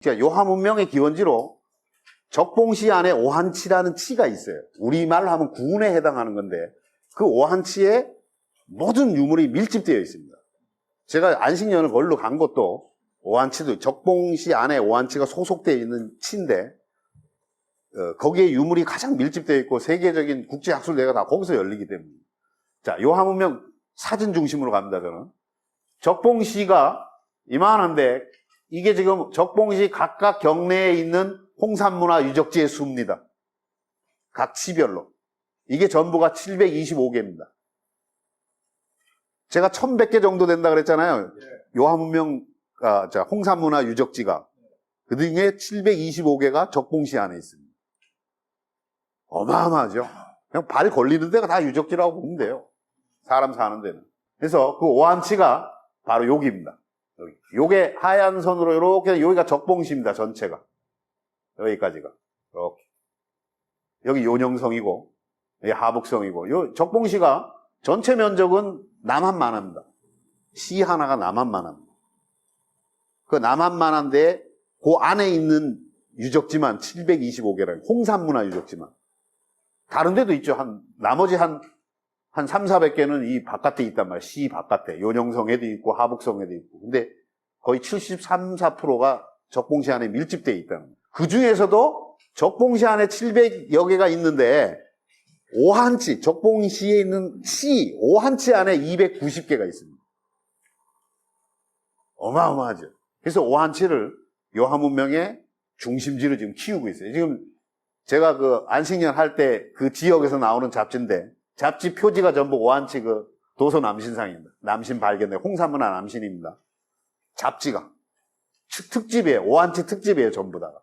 그러니까 요하문명의 기원지로 적봉시 안에 오한치라는 치가 있어요. 우리말로 하면 구운에 해당하는 건데 그 오한치에 모든 유물이 밀집되어 있습니다. 제가 안식년을 거기로 간 것도 오한치도 적봉시 안에 오한치가 소속되어 있는 치인데 거기에 유물이 가장 밀집되어 있고 세계적인 국제학술대회가 다 거기서 열리기 때문에 자, 요하문명 사진 중심으로 갑니다. 저는 적봉시가 이만한데 이게 지금 적봉시 각각 경내에 있는 홍산문화 유적지의 수입니다. 각 치별로. 이게 전부가 725개입니다. 제가 1100개 정도 된다 그랬잖아요. 요하문명, 홍산문화 유적지가. 그 중에 725개가 적봉시 안에 있습니다. 어마어마하죠. 그냥 발 걸리는 데가 다 유적지라고 보면 돼요. 사람 사는 데는. 그래서 그 오한치가 바로 여기입니다. 여기. 요게 하얀 선으로 이렇게 여기가 적봉시입니다. 전체가. 여기까지가. 이렇게. 여기 요녕성이고, 여기 하북성이고, 요 적봉시가 전체 면적은 남한만 합니다. 시 하나가 남한만 합니다. 그 남한만 한데, 그 안에 있는 유적지만 725개라는, 홍산문화 유적지만. 다른 데도 있죠. 나머지 한 3, 400개는 이 바깥에 있단 말이에요. 시 바깥에. 요녕성에도 있고, 하북성에도 있고. 근데 거의 73, 4%가 적봉시 안에 밀집되어 있다는 거예요. 그 중에서도 적봉시 안에 700여 개가 있는데, 오한치, 적봉시에 있는 시, 오한치 안에 290개가 있습니다. 어마어마하죠. 그래서 오한치를 요하문명의 중심지로 지금 키우고 있어요. 지금 제가 그 안식년 할 때 그 지역에서 나오는 잡지인데, 잡지 표지가 전부 오한치 그 도서 남신상입니다. 남신 발견된 홍산문화 남신입니다. 잡지가. 특집이에요. 오한치 특집이에요, 전부 다가.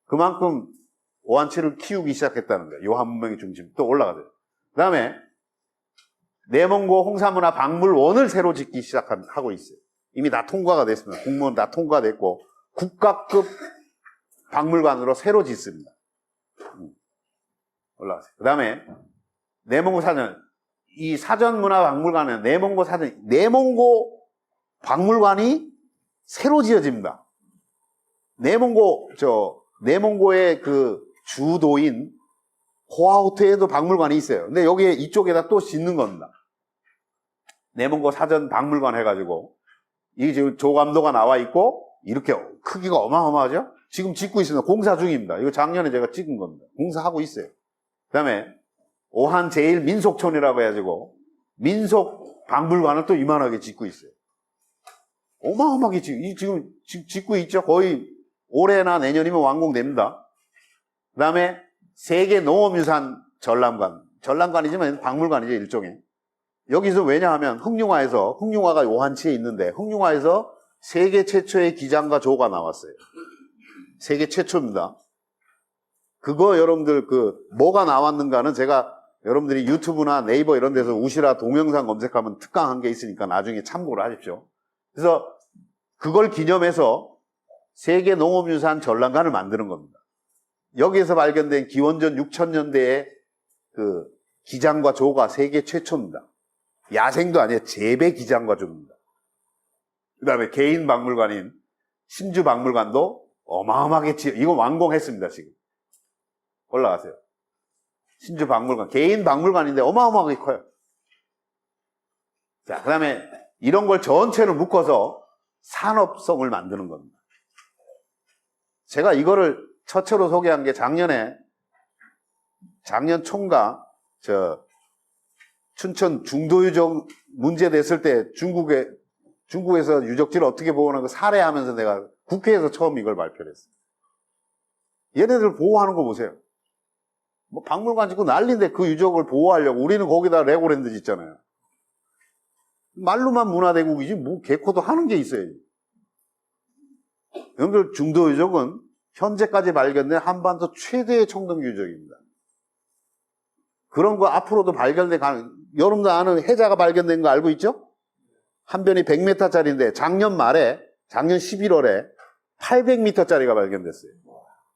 그만큼 오한치를 키우기 시작했다는 거예요. 요하문명의 중심. 또 올라가죠. 그 다음에 내몽고 홍산문화 박물원을 새로 짓기 시작하고 있어요. 이미 다 통과가 됐습니다. 공무원 다 통과됐고 국가급 박물관으로 새로 짓습니다. 올라가세요. 그 다음에 내몽고 사전, 이 사전문화박물관은 내몽고 사전, 내몽고 박물관이 새로 지어집니다. 내몽고의 그 주도인 호아호트에도 박물관이 있어요. 근데 여기에 이쪽에다 또 짓는 겁니다. 내몽고 사전 박물관 해가지고 이게 지금 조감도가 나와 있고 이렇게 크기가 어마어마하죠? 지금 짓고 있습니다. 공사 중입니다. 이거 작년에 제가 찍은 겁니다. 공사하고 있어요. 그 다음에 오한 제1민속촌이라고 해가지고 민속 박물관을 또 이만하게 짓고 있어요. 어마어마하게 지금 짓고 있죠. 거의 올해나 내년이면 완공됩니다. 그 다음에 세계 농업유산 전람관이지만 박물관이죠, 일종의. 여기서 왜냐하면 흑룡화가 오한치에 있는데 흑룡화에서 세계 최초의 기장과 조가 나왔어요. 세계 최초입니다. 그거 여러분들 뭐가 나왔는가는 제가 여러분들이 유튜브나 네이버 이런 데서 우시라 동영상 검색하면 특강한 게 있으니까 나중에 참고를 하십시오. 그래서 그걸 기념해서 세계 농업유산 전람관을 만드는 겁니다. 여기에서 발견된 기원전 6000년대의 그 기장과 조가 세계 최초입니다. 야생도 아니에요. 재배 기장과 조입니다. 그 다음에 개인 박물관인 신주박물관도 어마어마하게 이거 완공했습니다. 지금 올라가세요. 신주박물관 개인 박물관인데 어마어마하게 커요. 자, 그 다음에 이런 걸 전체를 묶어서 산업성을 만드는 겁니다. 제가 이거를 처처로 소개한 게 작년 총각 춘천 중도유적 문제 됐을 때 중국에서 유적지를 어떻게 보호하는 거 사례하면서 내가 국회에서 처음 이걸 발표를 했어요. 얘네들 보호하는 거 보세요. 뭐 박물관 짓고 난리인데 그 유적을 보호하려고 우리는 거기다 레고랜드 짓잖아요. 말로만 문화대국이지 뭐 개코도 하는 게 있어야지. 여러분들 중도유적은 현재까지 발견된 한반도 최대의 청동기 유적입니다. 그런 거 앞으로도 발견돼 가는, 여러분들 아는 해자가 발견된 거 알고 있죠? 한 변이 100m짜리인데 작년 11월에 800m짜리가 발견됐어요.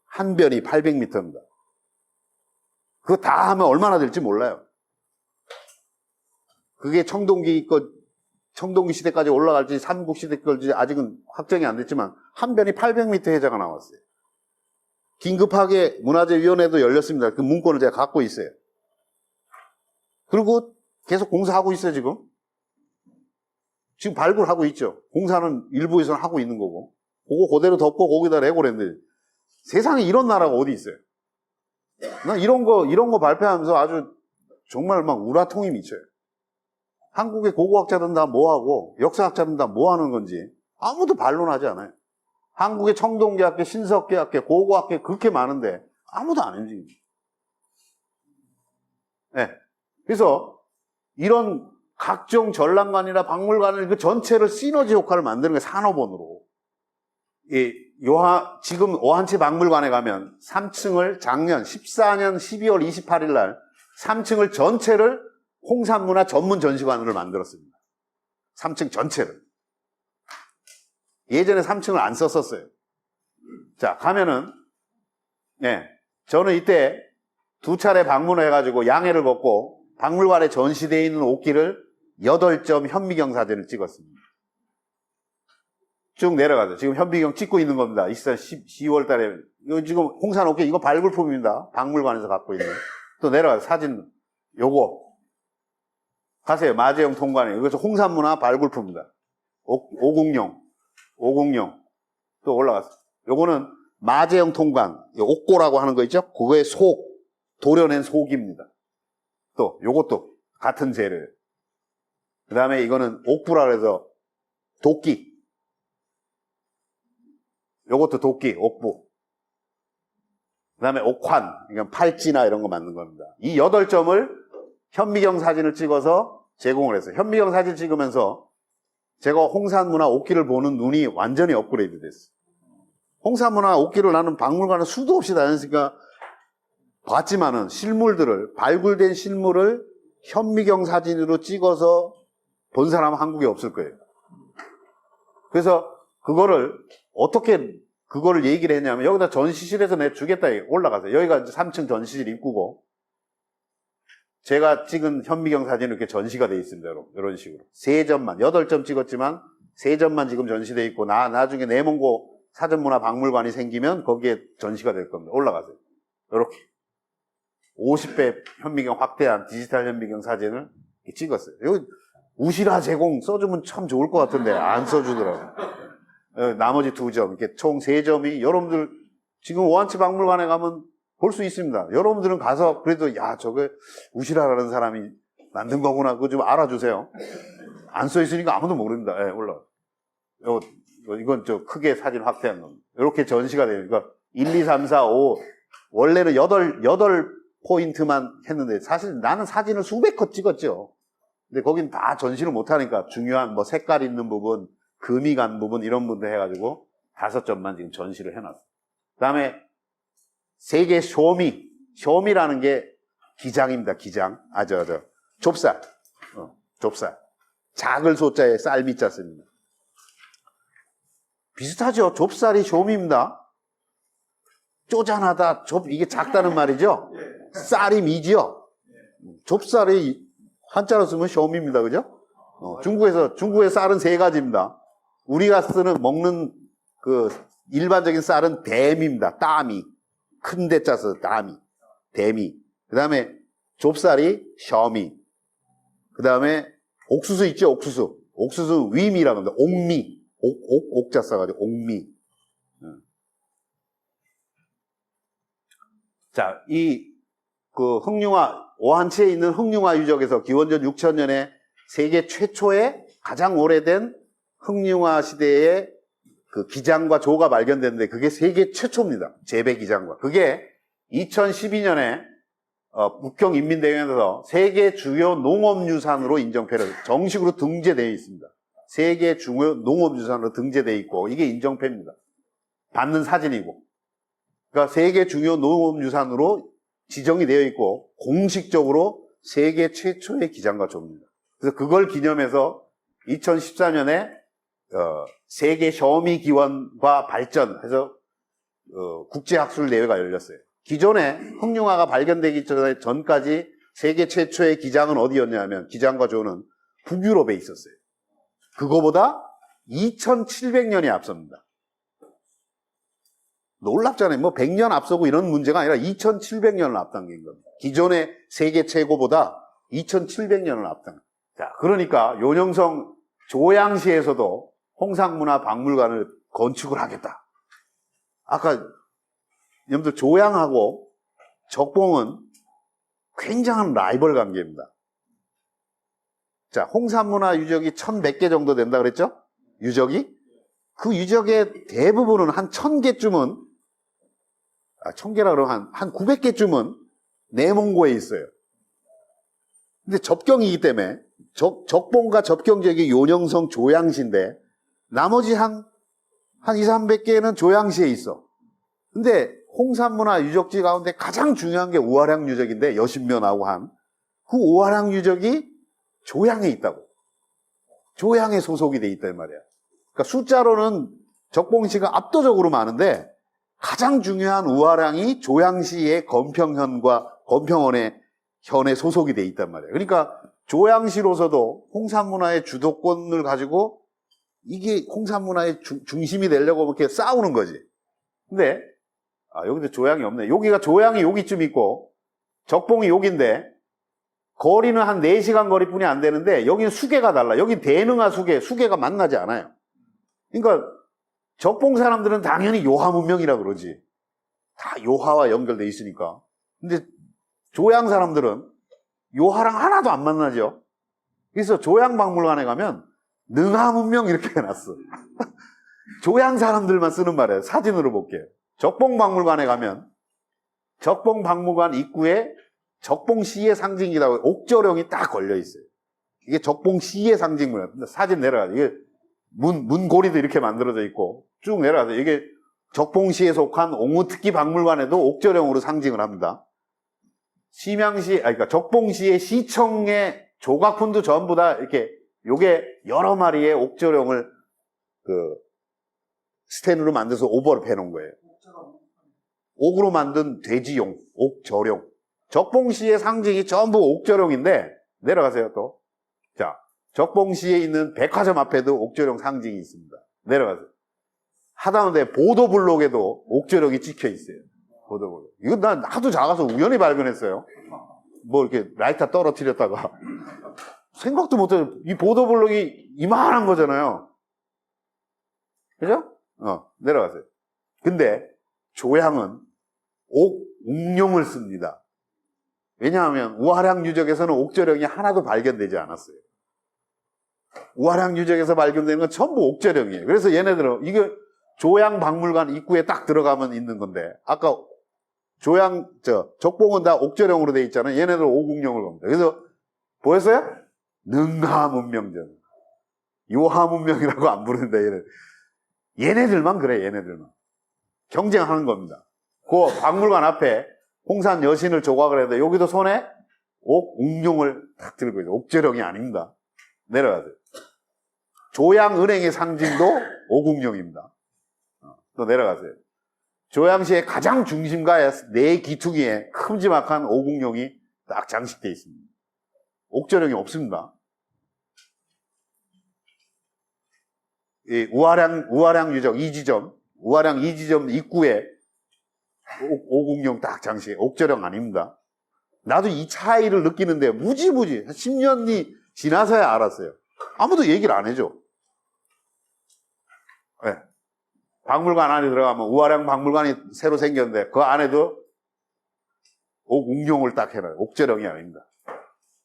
한 변이 800m입니다. 그거 다 하면 얼마나 될지 몰라요. 그게 청동기 청동기 시대까지 올라갈지 삼국 시대까지 아직은 확정이 안 됐지만 한 변이 800m 해저가 나왔어요. 긴급하게 문화재위원회도 열렸습니다. 그 문건을 제가 갖고 있어요. 그리고 계속 공사하고 있어요, 지금. 지금 발굴하고 있죠. 공사는 일부에서는 하고 있는 거고. 그거 그대로 덮고 거기다 레고랜드. 세상에 이런 나라가 어디 있어요? 난 이런 거 발표하면서 아주 정말 막 우라통이 미쳐요. 한국의 고고학자들은 다 뭐하고, 역사학자들은 다 뭐하는 건지 아무도 반론하지 않아요. 한국의 청동기학계, 신석기학계, 고고학계 그렇게 많은데 아무도 안 움직입니다. 네. 그래서 이런 각종 전람관이나 박물관을 그 전체를 시너지 효과를 만드는 게 산업원으로. 지금 오한치 박물관에 가면 3층을 작년 14년 12월 28일 날 3층을 전체를 홍산문화 전문 전시관으로 만들었습니다. 3층 전체를. 예전에 3층을 안 썼었어요. 자, 가면은, 저는 이때 2차례 방문해가지고 양해를 받고 박물관에 전시되어 있는 옥기를 8점 현미경 사진을 찍었습니다. 쭉 내려가죠. 지금 현미경 찍고 있는 겁니다. 10월 달에. 이거 지금 홍산 옥기, 이거 발굴품입니다. 박물관에서 갖고 있는. 또 내려가서 사진, 요거. 가세요. 마재영 통관에. 이것은 홍산문화 발굴품입니다. 오궁룡. 또 올라갔어. 요거는 마재영 통관. 옥고라고 하는 거 있죠? 그거의 도려낸 속입니다. 또, 요것도 같은 재료. 그 다음에 이거는 옥부라 그래서 도끼. 요것도 도끼, 옥부. 그 다음에 옥환. 이건 팔찌나 이런 거 만든 겁니다. 이 8점을 현미경 사진을 찍어서 제공을 했어요. 현미경 사진 찍으면서 제가 홍산문화 옥기를 보는 눈이 완전히 업그레이드 됐어요. 홍산문화 옥기를 나는 박물관에 수도 없이 다녔으니까 봤지만은 발굴된 실물을 현미경 사진으로 찍어서 본 사람은 한국에 없을 거예요. 그래서 어떻게 그거를 얘기를 했냐면 여기다 전시실에서 내가 주겠다 올라가서 여기가 이제 3층 전시실 입구고 제가 찍은 현미경 사진은 이렇게 전시가 되어 있습니다. 이런 식으로. 3점만, 8점 찍었지만 3점만 지금 전시되어 있고 나중에 내몽고 사전문화박물관이 생기면 거기에 전시가 될 겁니다. 올라가세요. 이렇게 50배 현미경 확대한 디지털 현미경 사진을 찍었어요. 여기 우시라 제공 써주면 참 좋을 것 같은데 안 써주더라고요. 나머지 2점, 이렇게 총 3점이 여러분들 지금 오한치 박물관에 가면 볼 수 있습니다. 여러분들은 가서 그래도 저게 우시라라는 사람이 만든 거구나 그거 좀 알아주세요. 안 써 있으니까 아무도 모릅니다. 올라와. 이건 크게 사진 확대한 겁니다. 이렇게 전시가 되니까 1, 2, 3, 4, 5 원래는 8포인트만 했는데 사실 나는 사진을 수백 컷 찍었죠. 근데 거긴 다 전시를 못하니까 중요한 색깔 있는 부분, 금이 간 부분 이런 분들 해가지고 5점만 지금 전시를 해놨어요. 그 다음에 세계 쇼미라는 게 기장입니다. 기장. 좁쌀. 좁쌀. 작을 소자에 쌀미자 씁니다. 비슷하죠? 좁쌀이 쇼미입니다. 쪼잔하다. 이게 작다는 말이죠? 쌀이 미지요? 좁쌀이 한자로 쓰면 쇼미입니다. 그죠? 중국의 쌀은 3가지입니다. 우리가 먹는 일반적인 쌀은 대미입니다. 따미. 큰 데 짜서 대미. 그 다음에 좁쌀이 셔미. 그 다음에 옥수수 있죠? 옥수수 위미라고 합니다. 옥미. 옥자 써가지고 옥미. 자, 오한치에 있는 흥룡화 유적에서 기원전 6000년에 세계 최초의 가장 오래된 흥룡화 시대의 기장과 조가 발견됐는데 그게 세계 최초입니다. 재배 기장과. 그게 2012년에 북경인민대회에서 세계 주요 농업유산으로 인정패를 정식으로 등재되어 있습니다. 세계 주요 농업유산으로 등재되어 있고 이게 인정패입니다. 받는 사진이고. 그러니까 세계 주요 농업유산으로 지정이 되어 있고 공식적으로 세계 최초의 기장과 조입니다. 그래서 그걸 기념해서 2014년에 세계 셔미 기원과 발전해서 국제학술 대회가 열렸어요. 기존에 흥룡화가 발견되기 전까지 세계 최초의 기장은 어디였냐면 기장과 조는 북유럽에 있었어요. 그거보다 2700년이 앞섭니다. 놀랍잖아요. 뭐 100년 앞서고 이런 문제가 아니라 2700년을 앞당긴 겁니다. 기존의 세계 최고보다 2700년을 앞당긴. 자, 그러니까 요령성 조양시에서도 홍산문화박물관을 건축을 하겠다. 아까 여러분들 조양하고 적봉은 굉장한 라이벌 관계입니다. 자, 홍산문화 유적이 1100개 정도 된다 그랬죠? 유적이? 그 유적의 대부분은 한 1000개쯤은, 1000개라 그러면 한 900개쯤은 내몽고에 있어요. 근데 접경이기 때문에, 적봉과 접경 지역이 요령성 조양시인데, 나머지 한 2, 300개는 조양시에 있어. 근데 홍산문화 유적지 가운데 가장 중요한 게 우아량 유적인데, 여신면하고 그 우아량 유적이 조양에 있다고. 조양에 소속이 돼 있단 말이야. 그러니까 숫자로는 적봉시가 압도적으로 많은데 가장 중요한 우아량이 조양시의 건평원에 소속이 돼 있단 말이야. 그러니까 조양시로서도 홍산문화의 주도권을 가지고 이게 홍산문화의 중심이 되려고 이렇게 싸우는 거지. 근데 여기도 조양이 없네. 여기가 조양이 여기쯤 있고 적봉이 여기인데 거리는 한 4시간 거리뿐이 안 되는데 여기는 수계가 달라. 여기 대능화 수계가 만나지 않아요. 그러니까 적봉 사람들은 당연히 요하 문명이라 그러지. 다 요하와 연결돼 있으니까. 근데 조양 사람들은 요하랑 하나도 안 만나죠. 그래서 조양박물관에 가면 능하 문명 이렇게 해놨어. 조양 사람들만 쓰는 말이에요. 사진으로 볼게요. 적봉박물관에 가면 적봉박물관 입구에 적봉시의 상징이라고 옥저령이 딱 걸려 있어요. 이게 적봉시의 상징이에요. 사진 내려가요. 이게 문고리도 이렇게 만들어져 있고 쭉 내려가서 이게 적봉시에 속한 옥무특기 박물관에도 옥저령으로 상징을 합니다. 그러니까 적봉시의 시청의 조각품도 전부 다 이렇게 요게 여러 마리의 옥저령을 스텐으로 만들어서 오버랩 해놓은 거예요. 옥으로 만든 돼지용, 옥저령. 적봉시의 상징이 전부 옥저령인데, 내려가세요, 또. 자, 적봉시에 있는 백화점 앞에도 옥저령 상징이 있습니다. 내려가세요. 하다못해 보도블록에도 옥저령이 찍혀 있어요. 보도블록. 이거 난 하도 작아서 우연히 발견했어요. 뭐 이렇게 라이터 떨어뜨렸다가. 생각도 못해요. 이 보도블록이 이만한 거잖아요. 그죠? 내려가세요. 근데 조양은 옥웅룡을 씁니다. 왜냐하면 우아량 유적에서는 옥저령이 하나도 발견되지 않았어요. 우아량 유적에서 발견되는 건 전부 옥저령이에요. 그래서 얘네들은 이게 조양박물관 입구에 딱 들어가면 있는 건데 아까 적봉은 다 옥저령으로 돼 있잖아요. 얘네들은 옥웅룡을 겁니다. 그래서 보였어요? 능하문명전. 요하문명이라고 안 부르는데 얘네들만 그래. 얘네들만 경쟁하는 겁니다. 그 박물관 앞에 홍산 여신을 조각을 했는데 여기도 손에 옥웅룡을 딱 들고 있어요. 옥저령이 아닙니다. 내려가세요. 조양은행의 상징도 옥웅룡입니다. 또 내려가세요. 조양시의 가장 중심가에 4기퉁이에 큼지막한 옥웅룡이 딱 장식되어 있습니다. 옥저령이 없습니다. 이 우아량 유적 2지점, 우아량 2지점 입구에 옥웅룡 딱 장식, 옥저령 아닙니다. 나도 이 차이를 느끼는데 무지 10년이 지나서야 알았어요. 아무도 얘기를 안 해줘. 네. 박물관 안에 들어가면 우아량 박물관이 새로 생겼는데 그 안에도 옥웅룡을 딱 해놔요. 옥저령이 아닙니다.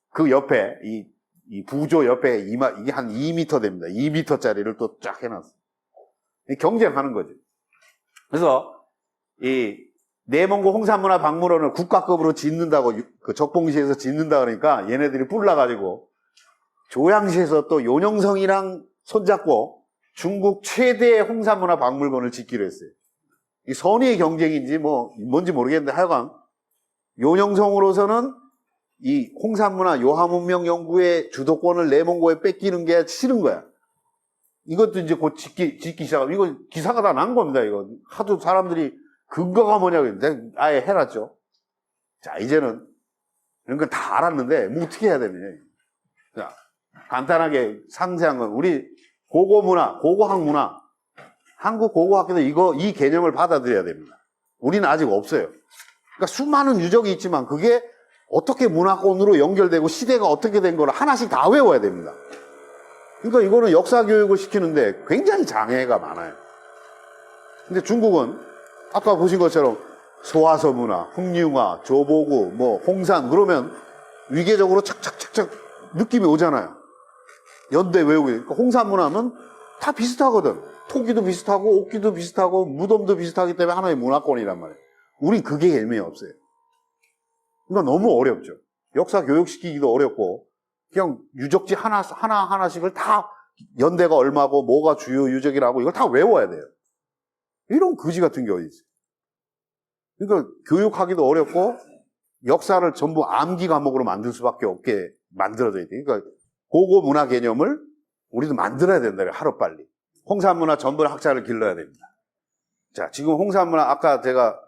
그 옆에 이 부조 옆에 이게 한 2m 됩니다. 2m짜리를 또 쫙 해놨어요. 경쟁하는 거지. 그래서 이 내몽고 홍산문화박물원을 국가급으로 짓는다고 그 적봉시에서 짓는다 그러니까 얘네들이 뿔나가지고 조양시에서 또 요령성이랑 손잡고 중국 최대의 홍산문화박물관을 짓기로 했어요. 이 선의의 경쟁인지 뭔지 모르겠는데 하여간 요령성으로서는 이 홍산문화 요하문명 연구의 주도권을 내몽고에 뺏기는 게 싫은 거야. 이것도 이제 곧 짓기 시작하고 이거 기사가 다 난 겁니다. 이거 하도 사람들이 근거가 뭐냐고 내가 아예 해놨죠. 자, 이제는 이런 걸 다 알았는데 뭐 어떻게 해야 되느냐. 자, 간단하게 상세한 건 우리 고고문화, 고고학문화, 한국 고고학교도 이 개념을 받아들여야 됩니다. 우리는 아직 없어요. 그러니까 수많은 유적이 있지만 그게 어떻게 문화권으로 연결되고 시대가 어떻게 된 걸 하나씩 다 외워야 됩니다. 그러니까 이거는 역사 교육을 시키는데 굉장히 장애가 많아요. 근데 중국은 아까 보신 것처럼 소화서 문화, 흥융화, 조보구, 뭐 홍산 그러면 위계적으로 착착착착 느낌이 오잖아요. 연대 외우고. 그러니까 홍산 문화는 다 비슷하거든. 토기도 비슷하고 옥기도 비슷하고 무덤도 비슷하기 때문에 하나의 문화권이란 말이에요. 우린 그게 개념이 없어요. 그러니까 너무 어렵죠. 역사 교육시키기도 어렵고 그냥 유적지 하나씩을 다 연대가 얼마고 뭐가 주요 유적이라고 이걸 다 외워야 돼요. 이런 거지 같은 게 어디 있어요. 그러니까 교육하기도 어렵고 역사를 전부 암기 과목으로 만들 수밖에 없게 만들어져야 돼요. 그러니까 고고 문화 개념을 우리도 만들어야 된다. 하루빨리. 홍산 문화 전문 학자를 길러야 됩니다. 자, 지금 홍산 문화 아까 제가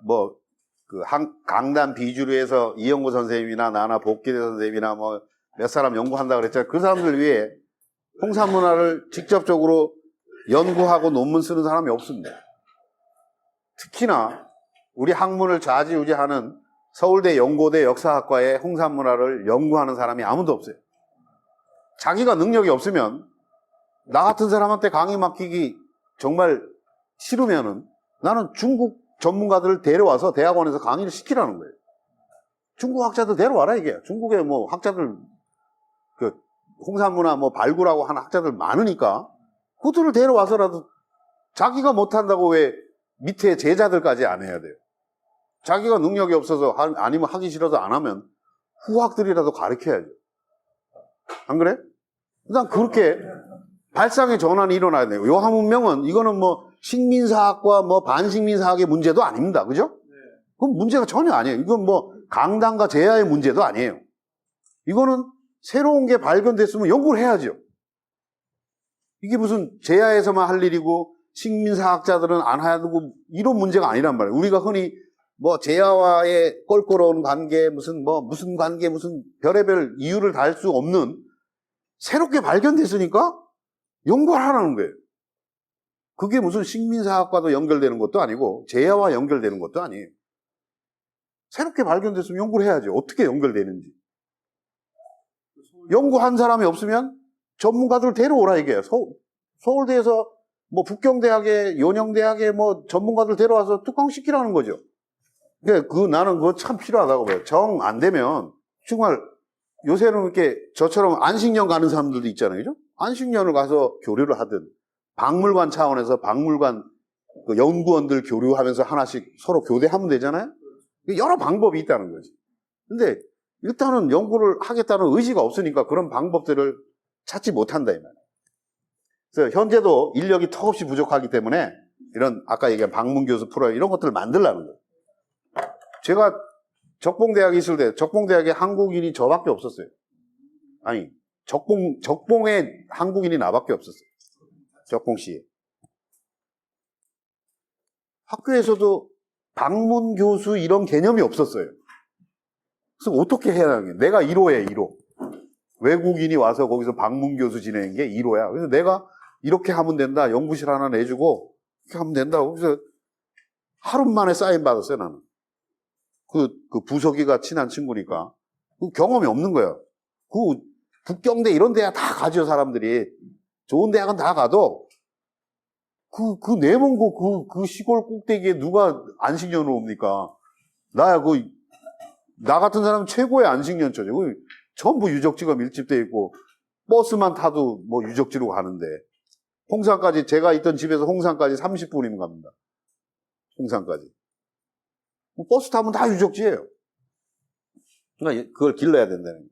강단 비주류에서 이영구 선생님이나 나나 복기대 선생님이나 뭐 몇 사람 연구한다 그랬잖아요. 그 사람들 위해 홍산 문화를 직접적으로 연구하고 논문 쓰는 사람이 없습니다. 특히나 우리 학문을 좌지우지하는 서울대 연고대 역사학과의 홍산 문화를 연구하는 사람이 아무도 없어요. 자기가 능력이 없으면 나 같은 사람한테 강의 맡기기 정말 싫으면은 나는 중국 전문가들을 데려와서 대학원에서 강의를 시키라는 거예요. 중국 학자들 데려와라 이게. 중국에 뭐 학자들 홍산 문화 뭐 발굴하고 하는 학자들 많으니까 그들을 데려와서라도 자기가 못한다고 왜 밑에 제자들까지 안 해야 돼요. 자기가 능력이 없어서 아니면 하기 싫어서 안 하면 후학들이라도 가르쳐야죠. 안 그래? 일단 그렇게 발상의 전환이 일어나야 돼요. 요한문명은 이거는 뭐 식민사학과 뭐 반식민사학의 문제도 아닙니다. 그죠? 그건 문제가 전혀 아니에요. 이건 뭐 강단과 제야의 문제도 아니에요. 이거는 새로운 게 발견됐으면 연구를 해야죠. 이게 무슨 제야에서만 할 일이고 식민사학자들은 안 하고 이런 문제가 아니란 말이에요. 우리가 흔히 뭐 제야와의 껄끄러운 관계 무슨 관계 무슨 별의별 이유를 달 수 없는 새롭게 발견됐으니까 연구를 하라는 거예요. 그게 무슨 식민사학과도 연결되는 것도 아니고 제야와 연결되는 것도 아니에요. 새롭게 발견됐으면 연구를 해야죠. 어떻게 연결되는지. 연구한 사람이 없으면 전문가들 데려오라 이게. 서울대에서 뭐 북경대학에 연영대학에 뭐 전문가들 데려와서 특강시키라는 거죠. 나는 그거 참 필요하다고 봐요. 정 안 되면 정말 요새는 이렇게 저처럼 안식년 가는 사람들도 있잖아요. 그죠? 안식년을 가서 교류를 하든 박물관 차원에서 박물관 연구원들 교류하면서 하나씩 서로 교대하면 되잖아요. 여러 방법이 있다는 거지. 근데 일단은 연구를 하겠다는 의지가 없으니까 그런 방법들을 찾지 못한다 이 말이에요. 그래서 현재도 인력이 턱없이 부족하기 때문에 이런 아까 얘기한 방문교수 프로그램 이런 것들을 만들라는 거예요. 제가 적봉대학에 있을 때 적봉대학에 한국인이 저밖에 없었어요. 아니 적봉에 한국인이 나밖에 없었어요. 적봉시에. 학교에서도 방문교수 이런 개념이 없었어요. 그래서 어떻게 해야 하는 거예요? 내가 1호에 1호. 외국인이 와서 거기서 방문교수 지내는 게 1호야. 그래서 내가 이렇게 하면 된다. 연구실 하나 내주고 이렇게 하면 된다고. 그래서 하루 만에 사인 받았어요, 나는. 그 부석이가 친한 친구니까. 그 경험이 없는 거예요. 북경대 이런 데야 다 가죠, 사람들이. 좋은 대학은 다 가도 그 내먼 그 시골 꼭대기에 누가 안식년을 옵니까? 나 같은 사람은 최고의 안식년초죠. 전부 유적지가 밀집되어 있고 버스만 타도 뭐 유적지로 가는데 홍산까지 제가 있던 집에서 홍산까지 30분이면 갑니다. 홍산까지. 버스 타면 다 유적지예요. 그러니까 그걸 길러야 된다는 거예요.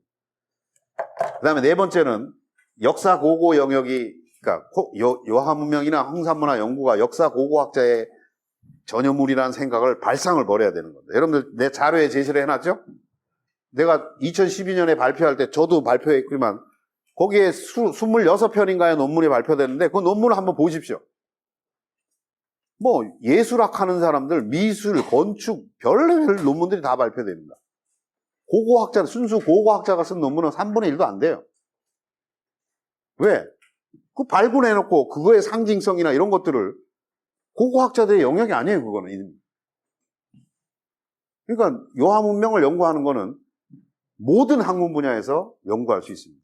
그 다음에 네 번째는 역사 고고 영역이 그러니까 요한문명이나 홍산문화 연구가 역사 고고학자의 전유물이라는 생각을 발상을 버려야 되는 겁니다. 여러분들 내 자료에 제시를 해놨죠? 내가 2012년에 발표할 때 저도 발표했지만 거기에 26편인가의 논문이 발표됐는데 그 논문을 한번 보십시오. 뭐 예술학 하는 사람들, 미술, 건축, 별의별 논문들이 다 발표됩니다. 순수 고고학자가 쓴 논문은 3분의 1도 안 돼요. 왜? 그 발굴해놓고 그거의 상징성이나 이런 것들을 고고학자들의 영역이 아니에요, 그거는. 그러니까 요하 문명을 연구하는 거는 모든 학문 분야에서 연구할 수 있습니다.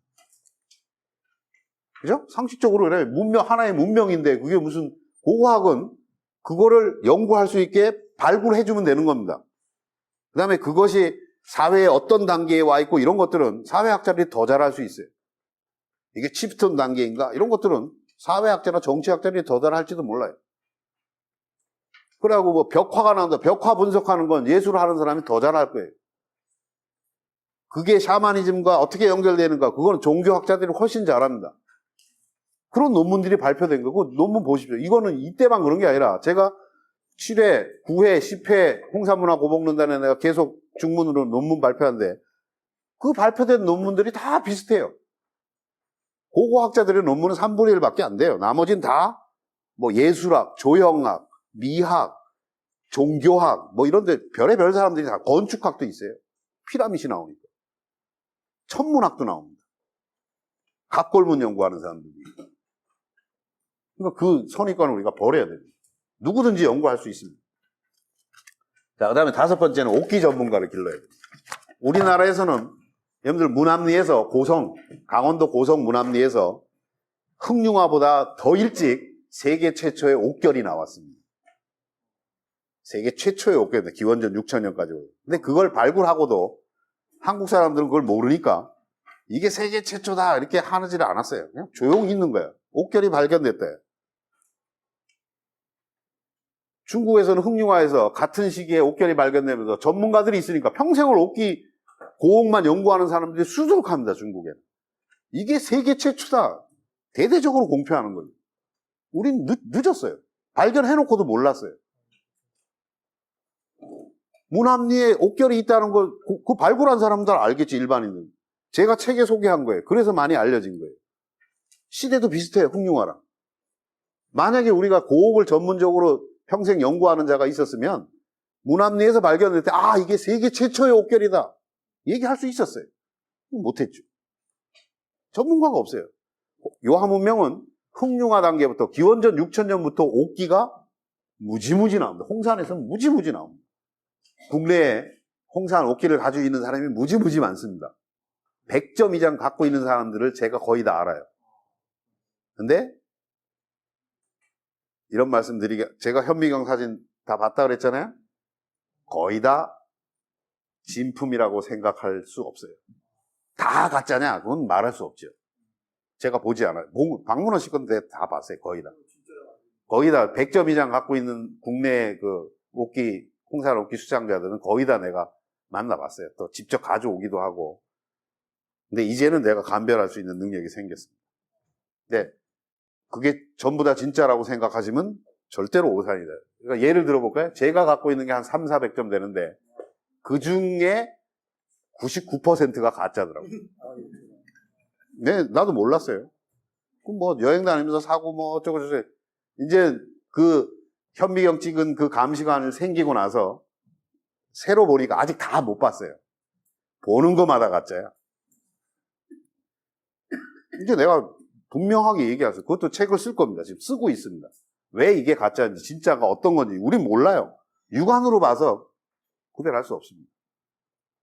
그죠? 상식적으로 그래. 문명, 하나의 문명인데 그게 무슨 고고학은 그거를 연구할 수 있게 발굴해주면 되는 겁니다. 그 다음에 그것이 사회의 어떤 단계에 와 있고 이런 것들은 사회학자들이 더 잘할 수 있어요. 이게 칩스톤 단계인가? 이런 것들은 사회학자나 정치학자들이 더 잘할지도 몰라요. 그러고 뭐 벽화가 나온다. 벽화 분석하는 건 예술을 하는 사람이 더 잘할 거예요. 그게 샤머니즘과 어떻게 연결되는가? 그거는 종교학자들이 훨씬 잘합니다. 그런 논문들이 발표된 거고, 논문 보십시오. 이거는 이때만 그런 게 아니라 제가 7회, 9회, 10회 홍사문화 고목론단에 내가 계속 중문으로 논문 발표하는데 그 발표된 논문들이 다 비슷해요. 고고학자들의 논문은 3분의 1밖에 안 돼요. 나머지는 다 뭐 예술학, 조형학, 미학, 종교학 뭐 이런 데 별의별 사람들이 다 건축학도 있어요. 피라밋이 나오니까. 천문학도 나옵니다. 갑골문 연구하는 사람들이. 그러니까 그 선입관을 우리가 버려야 됩니다. 누구든지 연구할 수 있습니다. 자, 그 다음에 5번째는 옥기 전문가를 길러야 됩니다. 우리나라에서는 여러분들 문합리에서 강원도 고성 문합리에서 흑융화보다 더 일찍 세계 최초의 옥결이 나왔습니다. 세계 최초의 옥결입니다. 기원전 6천년까지. 근데 그걸 발굴하고도 한국 사람들은 그걸 모르니까 이게 세계 최초다 이렇게 하지를 않았어요. 그냥 조용히 있는 거예요. 옥결이 발견됐대. 중국에서는 흑융화에서 같은 시기에 옥결이 발견되면서 전문가들이 있으니까 평생을 옥기 고옥만 연구하는 사람들이 수두룩합니다. 중국에는. 이게 세계 최초다. 대대적으로 공표하는 거예요. 우린 늦었어요. 발견해놓고도 몰랐어요. 문합리에 옥결이 있다는 걸 그 발굴한 사람들 알겠지, 일반인은. 제가 책에 소개한 거예요. 그래서 많이 알려진 거예요. 시대도 비슷해요, 흑융화랑. 만약에 우리가 고옥을 전문적으로 평생 연구하는 자가 있었으면 문합리에서 발견될 때 이게 세계 최초의 옥결이다 얘기할 수 있었어요. 못했죠. 전문가가 없어요. 요하 문명은 흑융화 단계부터 기원전 6천년부터 옥기가 무지무지 나옵니다. 홍산에서는 무지무지 나옵니다. 국내에 홍산 옥기를 가지고 있는 사람이 무지무지 많습니다. 100점 이상 갖고 있는 사람들을 제가 거의 다 알아요. 근데 이런 말씀 드리게, 제가 현미경 사진 다 봤다 그랬잖아요? 거의 다 진품이라고 생각할 수 없어요. 다 가짜냐? 그건 말할 수 없죠. 제가 보지 않아요. 박문호 씨 건데 다 봤어요. 거의 다. 거의 다 100점 이상 갖고 있는 국내 그 홍산 옥기 수장자들은 거의 다 내가 만나봤어요. 또 직접 가져오기도 하고. 근데 이제는 내가 감별할 수 있는 능력이 생겼습니다. 근데 그게 전부 다 진짜라고 생각하시면 절대로 오산이다. 그러니까 예를 들어볼까요? 제가 갖고 있는 게 한 300~400점 되는데 그 중에 99%가 가짜더라고요. 네, 나도 몰랐어요. 뭐 여행 다니면서 사고 뭐 어쩌고저쩌고. 이제 그 현미경 찍은 그 감시관을 생기고 나서 새로 보니까 아직 다 못 봤어요. 보는 거마다 가짜야. 이제 내가 분명하게 얘기하세요. 그것도 책을 쓸 겁니다. 지금 쓰고 있습니다. 왜 이게 가짜인지, 진짜가 어떤 건지 우린 몰라요. 육안으로 봐서 구별할 수 없습니다.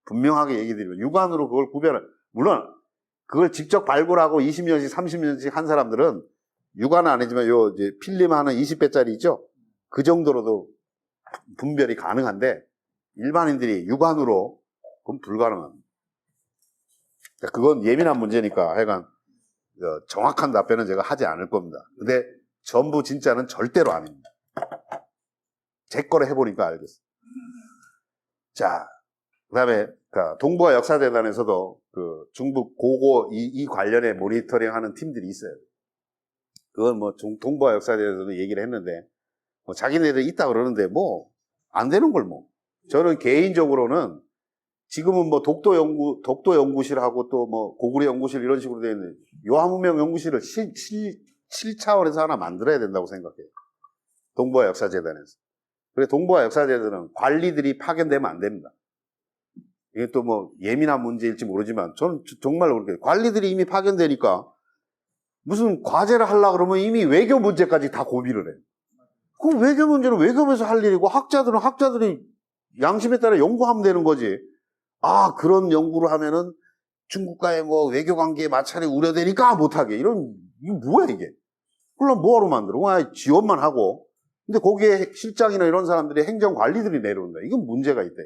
분명하게 얘기 드리면 육안으로 그걸 물론 그걸 직접 발굴하고 20년씩 30년씩 한 사람들은 육안은 아니지만 요 이제 필름 하나 20배짜리 있죠? 그 정도로도 분별이 가능한데 일반인들이 육안으로 그건 불가능합니다. 그건 예민한 문제니까 하여간 정확한 답변은 제가 하지 않을 겁니다. 근데 전부 진짜는 절대로 아닙니다. 제 거를 해보니까 알겠어요. 자, 그 다음에 동북아 역사재단에서도 그 중북 고고 이 관련해 모니터링 하는 팀들이 있어요. 그건 뭐 동북아 역사재단에서도 얘기를 했는데 뭐 자기네들 있다 그러는데 뭐 안 되는 걸 뭐. 저는 개인적으로는 지금은 뭐 독도 연구실하고 또 뭐 고구려 연구실 이런 식으로 되어 있는 요하문명 연구실을 7차원에서 하나 만들어야 된다고 생각해요. 동북아 역사재단에서. 그래 동북아 역사재단은 관리들이 파견되면 안 됩니다. 이게 또 뭐 예민한 문제일지 모르지만 저는 정말로 그렇게 관리들이 이미 파견되니까 무슨 과제를 하려고 그러면 이미 외교 문제까지 다 고민을 해요. 그 외교 문제는 외교부에서 할 일이고 학자들은 학자들이 양심에 따라 연구하면 되는 거지. 아, 그런 연구를 하면은 중국과의 뭐 외교 관계에 마찰이 우려되니까 못하게. 이게 뭐야, 이게? 그럼 뭐하러 만들어? 그냥 지원만 하고. 근데 거기에 실장이나 이런 사람들이 행정 관리들이 내려온다. 이건 문제가 있다.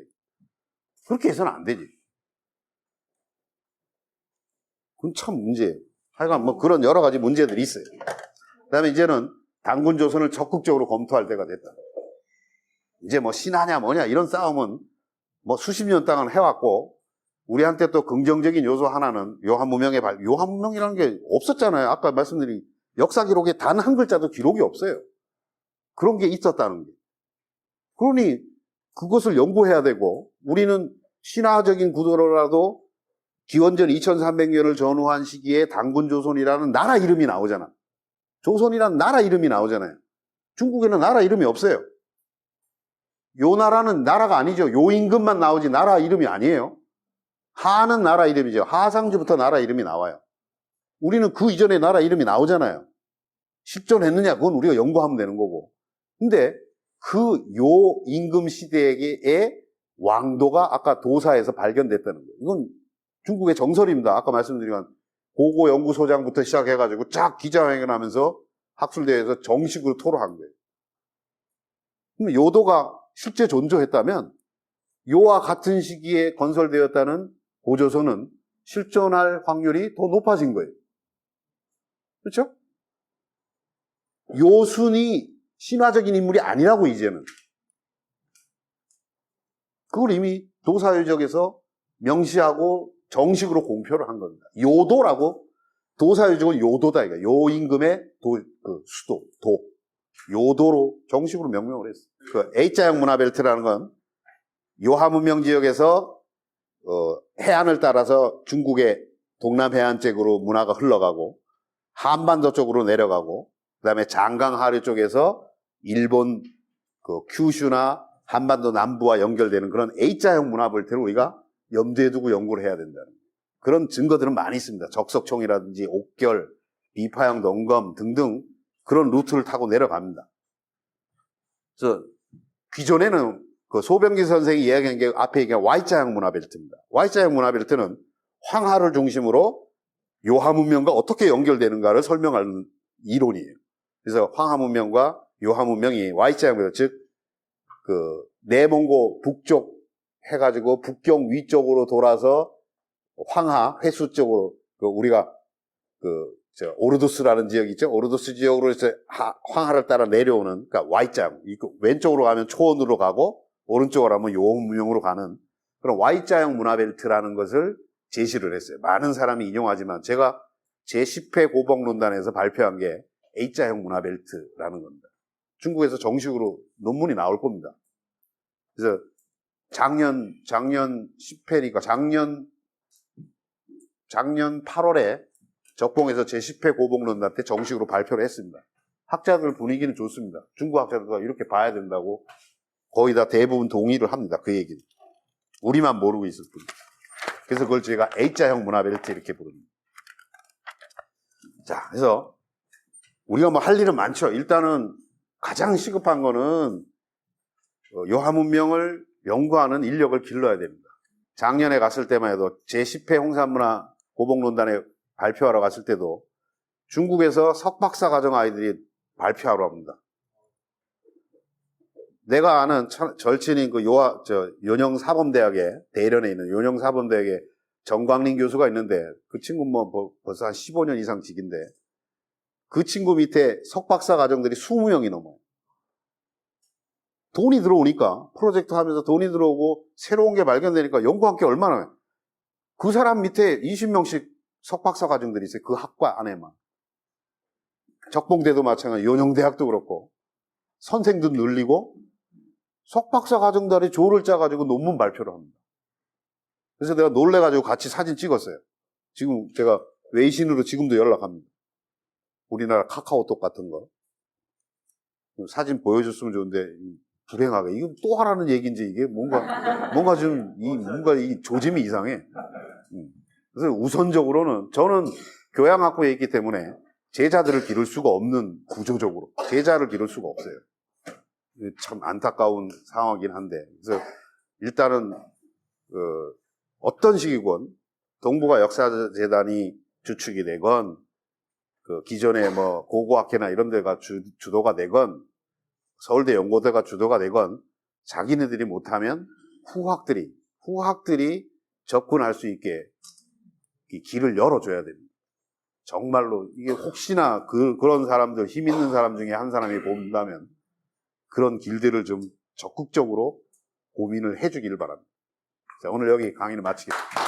그렇게 해서는 안 되지. 그건 참 문제예요. 하여간 뭐 그런 여러 가지 문제들이 있어요. 그 다음에 이제는 단군 조선을 적극적으로 검토할 때가 됐다. 이제 뭐 신하냐 뭐냐 이런 싸움은 뭐 수십 년 동안 해왔고, 우리한테 또 긍정적인 요소 하나는 요한문명이라는 게 없었잖아요. 아까 말씀드린 역사 기록에 단 한 글자도 기록이 없어요. 그런 게 있었다는 게. 그러니 그것을 연구해야 되고, 우리는 신화적인 구도로라도 기원전 2300년을 전후한 시기에 단군조선이라는 나라 이름이 나오잖아. 조선이라는 나라 이름이 나오잖아요. 중국에는 나라 이름이 없어요. 요 나라는 나라가 아니죠. 요 임금만 나오지 나라 이름이 아니에요. 하는 나라 이름이죠. 하상주부터 나라 이름이 나와요. 우리는 그 이전에 나라 이름이 나오잖아요. 실존했느냐 그건 우리가 연구하면 되는 거고. 근데 그 요 임금 시대의 왕도가 아까 도사에서 발견됐다는 거예요. 이건 중국의 정설입니다. 아까 말씀드린 고고연구소장부터 시작해가지고 쫙 기자회견하면서 학술대회에서 정식으로 토로한 거예요. 그럼 요도가 실제 존재했다면 요와 같은 시기에 건설되었다는 고조선은 실존할 확률이 더 높아진 거예요. 그렇죠? 요순이 신화적인 인물이 아니라고 이제는. 그걸 이미 도사유적에서 명시하고 정식으로 공표를 한 겁니다. 요도라고, 도사유적은 요도다. 이거 요 임금의 수도, 요도로 정식으로 명명을 했어요. 그 A자형 문화벨트라는 건 요하문명 지역에서 해안을 따라서 중국의 동남 해안 쪽으로 문화가 흘러가고, 한반도 쪽으로 내려가고, 그 다음에 장강 하류 쪽에서 일본 큐슈나 한반도 남부와 연결되는 그런 A자형 문화벨트를 우리가 염두에 두고 연구를 해야 된다는 그런 증거들은 많이 있습니다. 적석총이라든지 옥결, 비파형 동검 등등 그런 루트를 타고 내려갑니다. 그래서 기존에는 소병기 선생이 이야기한 게 앞에 얘기한 Y자형 문화벨트입니다. Y자형 문화벨트는 황하를 중심으로 요하문명과 어떻게 연결되는가를 설명하는 이론이에요. 그래서 황하문명과 요하문명이 Y자형 문화벨트, 즉 내몽고 북쪽 해가지고 북경 위쪽으로 돌아서 황하 회수 쪽으로 우리가 오르도스라는 지역 있죠. 오르도스 지역으로 이제 황하를 따라 내려오는, 그러니까 Y자형, 왼쪽으로 가면 초원으로 가고 오른쪽으로 가면 요문명으로 가는 그런 Y자형 문화벨트라는 것을 제시를 했어요. 많은 사람이 인용하지만 제가 제10회 고봉론단에서 발표한 게 A자형 문화벨트라는 겁니다. 중국에서 정식으로 논문이 나올 겁니다. 그래서 작년 10회니까 작년 8월에 적봉에서 제10회 고봉론단 때 정식으로 발표를 했습니다. 학자들 분위기는 좋습니다. 중국 학자들도 이렇게 봐야 된다고 거의 다 대부분 동의를 합니다. 그 얘기는. 우리만 모르고 있을 뿐입니다. 그래서 그걸 제가 A자형 문화벨트 이렇게 부릅니다. 자, 그래서 우리가 뭐 할 일은 많죠. 일단은 가장 시급한 거는 요하문명을 연구하는 인력을 길러야 됩니다. 작년에 갔을 때만 해도 제10회 홍산문화 고봉론단에 발표하러 갔을 때도 중국에서 석박사 과정 아이들이 발표하러 합니다. 내가 아는 절친인 요녕사범대학에, 대련에 있는 요녕사범대학에 정광린 교수가 있는데, 그 친구 벌써 한 15년 이상 직인데, 그 친구 밑에 석박사 과정들이 20명이 넘어요. 돈이 들어오니까, 프로젝트 하면서 돈이 들어오고, 새로운 게 발견되니까 연구한 게 얼마나 해요. 그 사람 밑에 20명씩 석박사 과정들이 있어요. 그 학과 안에만. 적봉대도 마찬가지, 요녕대학도 그렇고, 선생도 늘리고, 석박사 과정들이 조를 짜가지고 논문 발표를 합니다. 그래서 내가 놀래가지고 같이 사진 찍었어요. 지금 제가 외신으로 지금도 연락합니다. 우리나라 카카오톡 같은 거. 사진 보여줬으면 좋은데, 불행하게. 이거 또 하라는 얘기인지 이게 뭔가 좀, 이 조짐이 이상해. 그래서 우선적으로는 저는 교양학부에 있기 때문에 제자들을 기를 수가 없는 구조적으로 제자를 기를 수가 없어요. 참 안타까운 상황이긴 한데 그래서 일단은 어떤 식이건 동북아 역사재단이 주축이 되건 그 기존에 뭐 고고학회나 이런 데가 주도가 되건 서울대 연고대가 주도가 되건 자기네들이 못하면 후학들이 접근할 수 있게 이 길을 열어줘야 됩니다. 정말로 이게 혹시나 그런 사람들 힘 있는 사람 중에 한 사람이 본다면 그런 길들을 좀 적극적으로 고민을 해주길 바랍니다. 자, 오늘 여기 강의를 마치겠습니다.